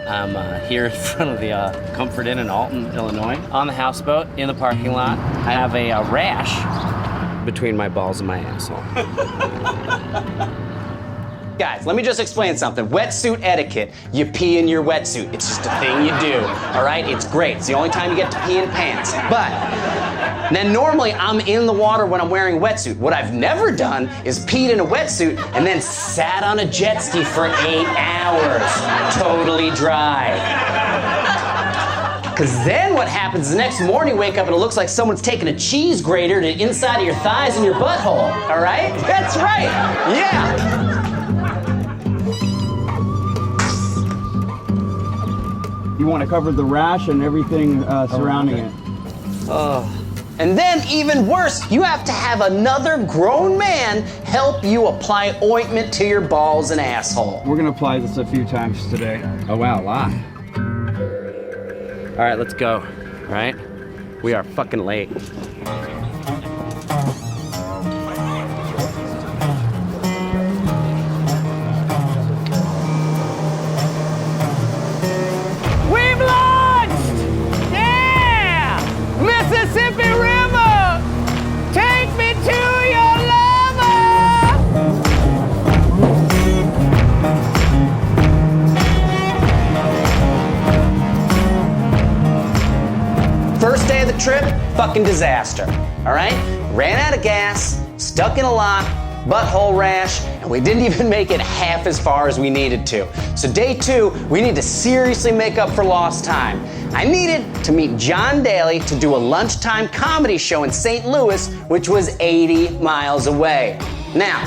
I'm here in front of the Comfort Inn in Alton, Illinois, on the houseboat in the parking lot. I have a rash between my balls and my asshole. Guys, let me just explain something. Wetsuit etiquette. You pee in your wetsuit. It's just a thing you do, all right? It's great. It's the only time you get to pee in pants. But then normally I'm in the water when I'm wearing a wetsuit. What I've never done is peed in a wetsuit and then sat on a jet ski for 8 hours, totally dry. Because then what happens is the next morning you wake up and it looks like someone's taking a cheese grater to the inside of your thighs and your butthole, all right? That's right, yeah. You want to cover the rash and everything surrounding it. And then, even worse, you have to have another grown man help you apply ointment to your balls and asshole. We're going to apply this a few times today. Oh, wow, a lot. All right, let's go, all right? We are fucking late. We've launched! Yeah! Mississippi River! Take me to your lover! First day of the trip, fucking disaster, all right? Ran out of gas, stuck in a lock, butthole rash, and we didn't even make it half as far as we needed to. So day 2, we need to seriously make up for lost time. I needed to meet Jon Daly to do a lunchtime comedy show in St. Louis, which was 80 miles away. Now,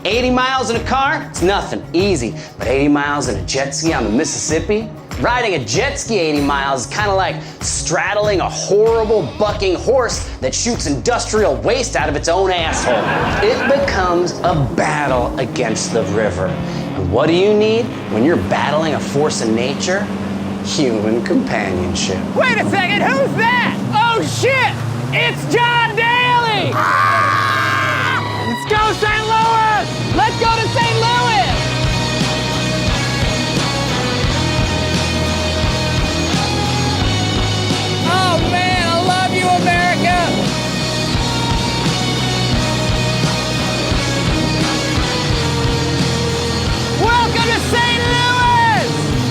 80 miles in a car, it's nothing, easy. But 80 miles in a jet ski on the Mississippi? Riding a jet ski 80 miles is kind of like straddling a horrible bucking horse that shoots industrial waste out of its own asshole. It becomes a battle against the river. And what do you need when you're battling a force of nature? Human companionship. Wait a second, who's that? Oh shit! It's Jon Daly! Let's go, St. Louis! Let's go to St. Louis! Oh man, I love you, America! Welcome to St. Louis!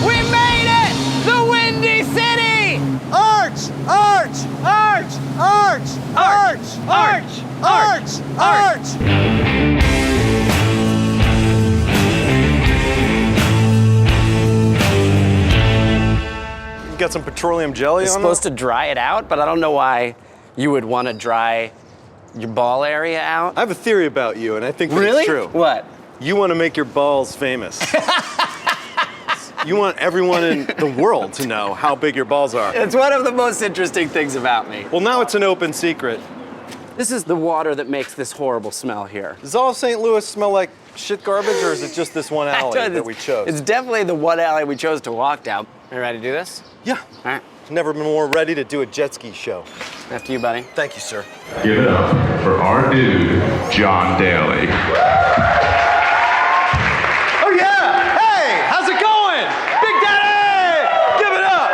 We made it! The Windy City! Arch! Arch! Arch! Arch! Arch! Arch! Arch! Arch! Got some petroleum jelly It's on supposed to dry it out, but I don't know why you would want to dry your ball area out. I have a theory about you, and I think that Really? it's true. What? You want to make your balls famous. You want everyone in the world to know how big your balls are. It's one of the most interesting things about me. Well, now it's an open secret. This is the water that makes this horrible smell here. Does all of St. Louis smell like shit garbage, or is it just this one alley that we chose? It's definitely the one alley we chose to walk down. Are you ready to do this? Yeah. All right. Never been more ready to do a jet ski show. After you, buddy. Thank you, sir. Give it up for our dude, Jon Daly. Oh yeah! Hey, how's it going? Big Daddy! Give it up!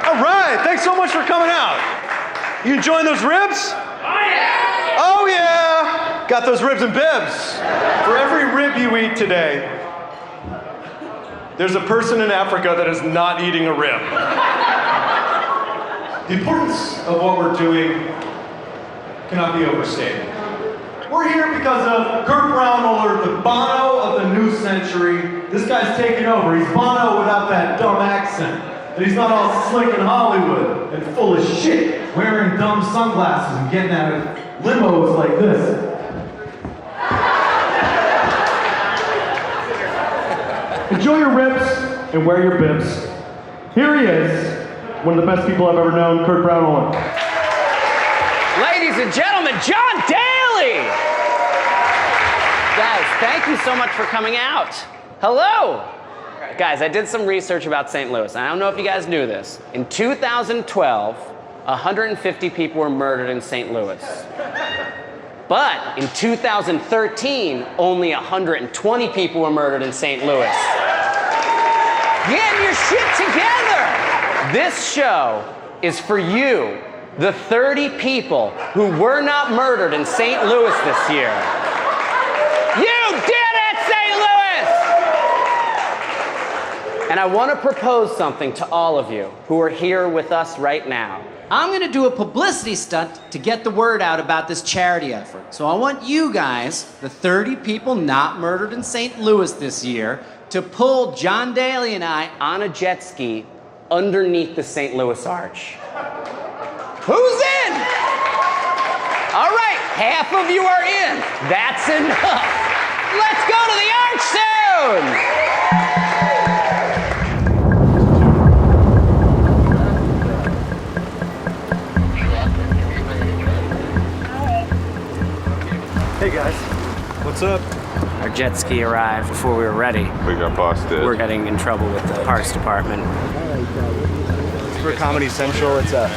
All right, thanks so much for coming out. You enjoying those ribs? Oh yeah! Oh yeah! Got those ribs and bibs. For every rib you eat today, there's a person in Africa that is not eating a rib. The importance of what we're doing cannot be overstated. We're here because of Kurt Brownmuller, the Bono of the new century. This guy's taking over. He's Bono without that dumb accent. And he's not all slick in Hollywood and full of shit, wearing dumb sunglasses and getting out of limos like this. Enjoy your ribs and wear your bibs. Here he is, one of the best people I've ever known, Kurt Brownmuller. Ladies and gentlemen, Jon Daly! Guys, thank you so much for coming out. Hello! Guys, I did some research about St. Louis. I don't know if you guys knew this. In 2012, 150 people were murdered in St. Louis. But in 2013, only 120 people were murdered in St. Louis. Get your shit together! This show is for you, the 30 people who were not murdered in St. Louis this year. You did it, St. Louis! And I want to propose something to all of you who are here with us right now. I'm gonna do a publicity stunt to get the word out about this charity effort. So I want you guys, the 30 people not murdered in St. Louis this year, to pull Jon Daly and I On a jet ski underneath the St. Louis Arch. Who's in? All right, half of you are in. That's enough. Let's go to the Arch soon! Hey guys, what's up? Our jet ski arrived before we were ready. We got busted. We're getting in trouble with the Parks Department. It's for Comedy Central. It's a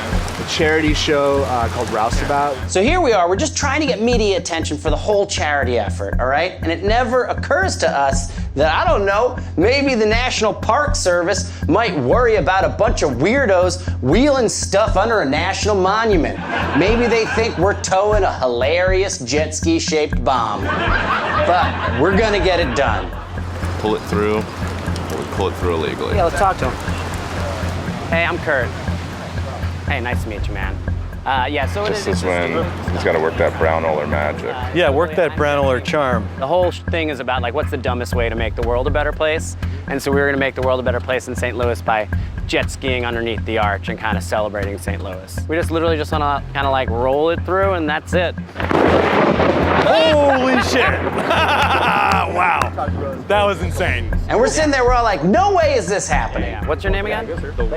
charity show called Roustabout. So here we are, we're just trying to get media attention for the whole charity effort, all right? And it never occurs to us that, I don't know, maybe the National Park Service might worry about a bunch of weirdos wheeling stuff under a national monument. Maybe they think we're towing a hilarious jet ski shaped bomb. But we're gonna get it done. Pull it through, or we pull it through illegally. Yeah, let's talk to him. Hey, I'm Kurt. Hey, nice to meet you, man. Yeah, so This is when he's got to work that brown roller magic. Yeah, work that brown roller charm. The whole thing is about, like, what's the dumbest way to make the world a better place? And so we were gonna make the world a better place in St. Louis by jet skiing underneath the arch and kind of celebrating St. Louis. We just literally just wanna kind of like roll it through and that's it. Holy shit! Wow, that was insane. And we're sitting there, we're all like, no way is this happening. Yeah. What's your name again?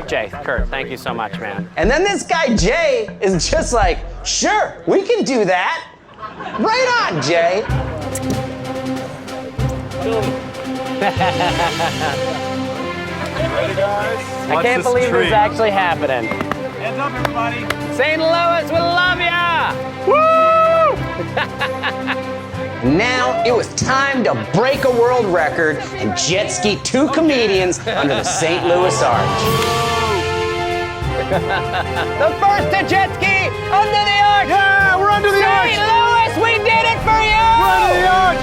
Jay. Kurt, thank you so much, man. And then this guy, Jay, is just like, sure, we can do that. Right on, Jay. I can't believe this is actually happening. Hands up, everybody. St. Louis, we love ya! Now it was time to break a world record and jet ski 2 comedians under the St. Louis Arch. The first to jet ski under the arch! Yeah, we're under the arch. St. Louis, we did it for you! We're under the arch.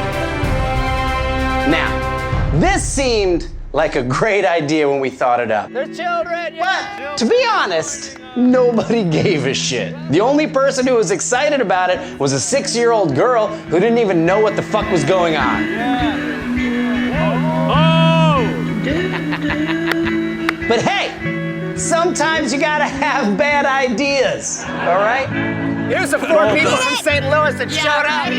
Now, this seemed like a great idea when we thought it up. There's children, But to be honest, nobody gave a shit. The only person who was excited about it was a 6-year-old girl who didn't even know what the fuck was going on. But hey, sometimes you gotta have bad ideas, all right? Here's the 4 people from St. Louis that showed up.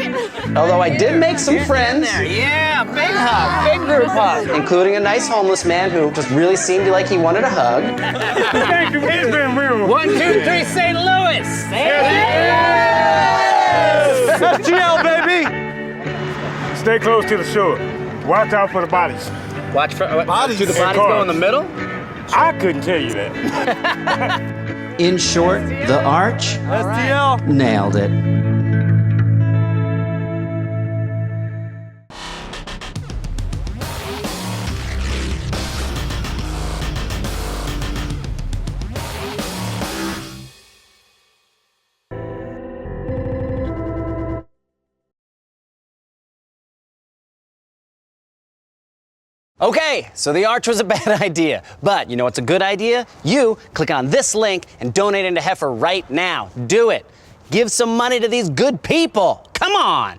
Although I did make some friends, Yeah, big hug, big group hug. including a nice homeless man who just really seemed like he wanted a hug. Thank you, it's been real. 1, 2, 3, St. Louis. SGL, baby. Stay close to the shore. Watch out for the bodies. Watch for Bodies. Do the And bodies go in the cars. middle? I couldn't tell you that. In short, the Arch SGL. nailed it. Okay, so the arch was a bad idea, but you know what's a good idea? You click on this link and donate into Heifer right now. Do it. Give some money to these good people. Come on.